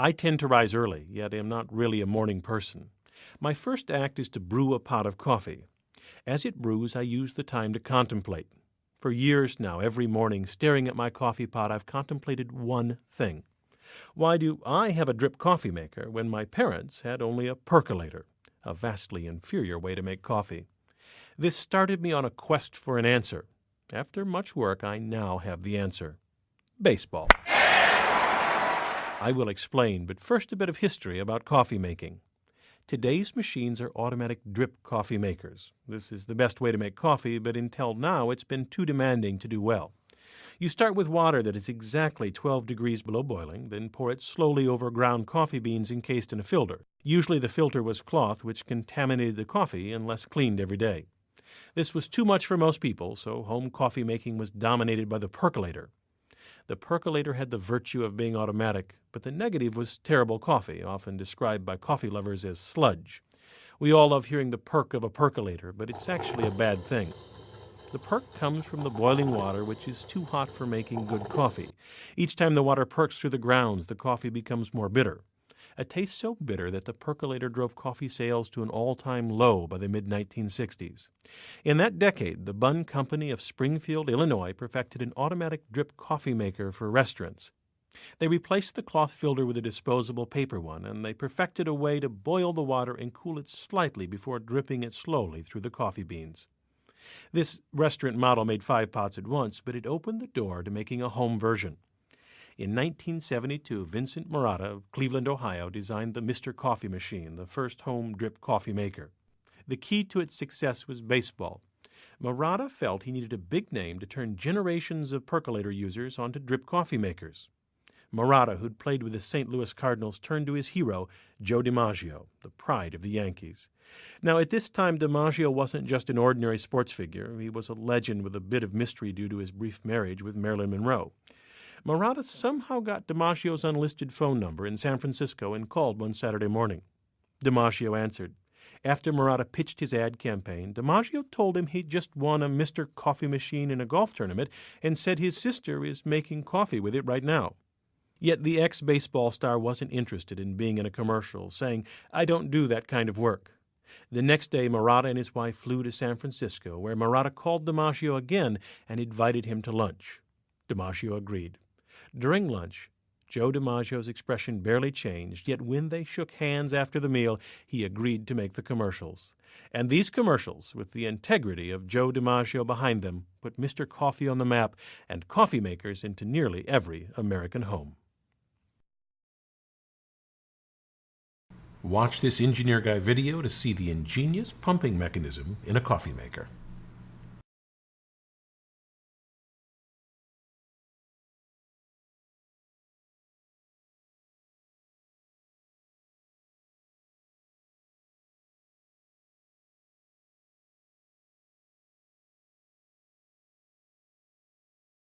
I tend to rise early, yet am not really a morning person. My first act is to brew a pot of coffee. As it brews, I use the time to contemplate. For years now, every morning, staring at my coffee pot, I've contemplated one thing. Why do I have a drip coffee maker when my parents had only a percolator, a vastly inferior way to make coffee? This started me on a quest for an answer. After much work, I now have the answer. Baseball. I will explain, but first a bit of history about coffee making. Today's machines are automatic drip coffee makers. This is the best way to make coffee, but until now it's been too demanding to do well. You start with water that is exactly 12 degrees below boiling, then pour it slowly over ground coffee beans encased in a filter. Usually the filter was cloth, which contaminated the coffee unless cleaned every day. This was too much for most people, so home coffee making was dominated by the percolator. The percolator had the virtue of being automatic, but the negative was terrible coffee, often described by coffee lovers as sludge. We all love hearing the perk of a percolator, but it's actually a bad thing. The perk comes from the boiling water, which is too hot for making good coffee. Each time the water perks through the grounds, the coffee becomes more bitter. A taste so bitter that the percolator drove coffee sales to an all-time low by the mid-1960s. In that decade, the Bunn Company of Springfield, Illinois, perfected an automatic drip coffee maker for restaurants. They replaced the cloth filter with a disposable paper one, and they perfected a way to boil the water and cool it slightly before dripping it slowly through the coffee beans. This restaurant model made 5 pots at once, but it opened the door to making a home version. In 1972, Vincent Marotta of Cleveland, Ohio, designed the Mr. Coffee machine, the first home drip coffee maker. The key to its success was baseball. Marotta felt he needed a big name to turn generations of percolator users onto drip coffee makers. Marotta, who'd played with the St. Louis Cardinals, turned to his hero, Joe DiMaggio, the pride of the Yankees. Now, at this time, DiMaggio wasn't just an ordinary sports figure. He was a legend with a bit of mystery due to his brief marriage with Marilyn Monroe. Marotta somehow got DiMaggio's unlisted phone number in San Francisco and called one Saturday morning. DiMaggio answered. After Marotta pitched his ad campaign, DiMaggio told him he'd just won a Mr. Coffee machine in a golf tournament and said his sister is making coffee with it right now. Yet the ex-baseball star wasn't interested in being in a commercial, saying, "I don't do that kind of work." The next day, Marotta and his wife flew to San Francisco, where Marotta called DiMaggio again and invited him to lunch. DiMaggio agreed. During lunch, Joe DiMaggio's expression barely changed, yet when they shook hands after the meal, he agreed to make the commercials. And these commercials, with the integrity of Joe DiMaggio behind them, put Mr. Coffee on the map and coffee makers into nearly every American home. Watch this Engineer Guy video to see the ingenious pumping mechanism in a coffee maker.